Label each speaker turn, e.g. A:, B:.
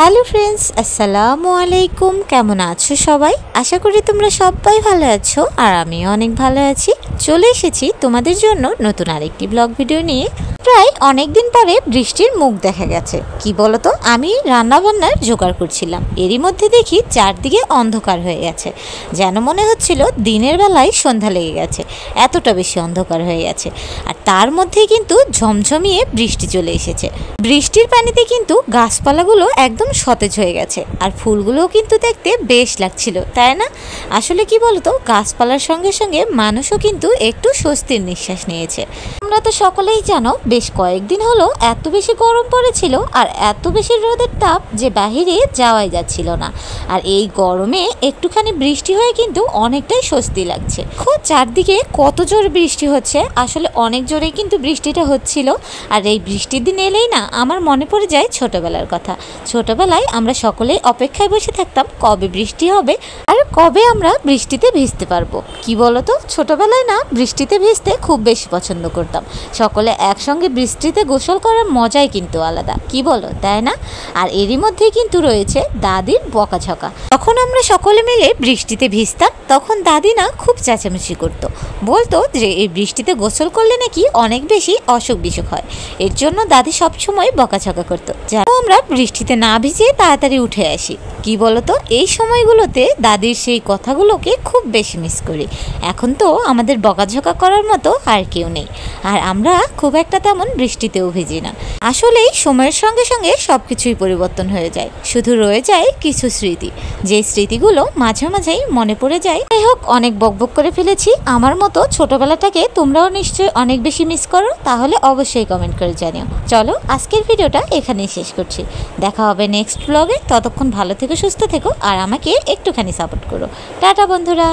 A: Hello friends, আসসালামু আলাইকুম। কেমন আছো সবাই? আশা করি তোমরা সবাই ভালো আছো আর আমিও অনেক ভালো আছি। চলে এসেছি তোমাদের জন্য নতুন আরেকটি ব্লগ ভিডিও নিয়ে। প্রায় অনেক দিন পরে বৃষ্টির মুখ দেখা গেছে। কি বলতো, আমি রান্নাবান্নার জোগাড় করছিলাম, এরই মধ্যে দেখি চারদিকে অন্ধকার হয়ে গেছে, যেন মনে হচ্ছিল দিনের বেলায় সন্ধ্যা লেগে গেছে, এতটা বেশি অন্ধকার হয়ে গেছে। আর তার মধ্যেই কিন্তু ঝমঝমিয়ে বৃষ্টি চলে এসেছে। বৃষ্টির পানিতে কিন্তু গাছপালাগুলো একদম সতেজ হয়ে গেছে, আর ফুলগুলোও কিন্তু দেখতে বেশ লাগছিল, তাই না? আসলে কি বলতো, গাছপালার সঙ্গে সঙ্গে মানুষও কিন্তু একটু স্বস্তির নিঃশ্বাস নিয়েছে। তোমরা তো সকলেই জানো, বেশ কয়েকদিন হলো এত বেশি গরম পড়েছিল আর এত বেশি রোদের তাপ যে বাহিরে যাওয়াই যাচ্ছিল না। আর এই গরমে একটুখানি বৃষ্টি হয়ে কিন্তু অনেকটাই স্বস্তি লাগছে। খুব চারদিকে কত জোরে বৃষ্টি হচ্ছে, আসলে অনেক জোরেই কিন্তু বৃষ্টিটা হচ্ছিল। আর এই বৃষ্টির দিন এলেই না আমার মনে পড়ে যায় ছোটবেলার কথা। ছোটবেলায় আমরা সকলেই অপেক্ষায় বসে থাকতাম কবে বৃষ্টি হবে আর কবে আমরা বৃষ্টিতে ভিজতে পারবো। কি বলতো, ছোটবেলায় না বৃষ্টিতে ভিজতে খুব বেশি পছন্দ করতাম। সকলে একসঙ্গে বৃষ্টিতে গোসল করার মজাই কিন্তু আলাদা, কি বলো, তাই না? আর এরই মধ্যেই কিন্তু রয়েছে দাদির বকাঝকা। তখন আমরা সকলে মিলে বৃষ্টিতে ভিজতাম, তখন দাদি না খুব চেঁচামেচি করতো, বলতো যে এই বৃষ্টিতে গোসল করলে নাকি অনেক বেশি অসুখ বিসুখ হয়। এর জন্য দাদি সবসময় বকাঝকা করতো যেন আমরা বৃষ্টিতে না ভিজে তাড়াতাড়ি উঠে আসি। কি বলতো, এই সময়গুলোতে দাদির সেই কথাগুলোকে খুব বেশি মিস করি। এখন তো আমাদের বকাঝকা করার মতো আর কেউ নেই, আর আমরা খুব একটা তেমন বৃষ্টিতেও ভিজি না। আসলেই সময়ের সঙ্গে সঙ্গে সব কিছুই পরিবর্তন হয়ে যায়, শুধু রয়ে যায় কিছু স্মৃতি, যে স্মৃতিগুলো মাঝে মাঝেই মনে পড়ে যায়। যাই হোক, অনেক বকবক করে ফেলেছি। আমার মতো ছোটবেলাটাকে তোমরাও নিশ্চয়ই অনেক বেশি মিস করো, তাহলে অবশ্যই কমেন্ট করে জানিও। চলো আজকের ভিডিওটা এখানেই শেষ করছি, দেখা হবে নেক্সট ব্লগে। ততক্ষণ ভালো থেকো, সুস্থ থেকো আর আমাকে একটুখানি সাপোর্ট করো। টাটা বন্ধুরা।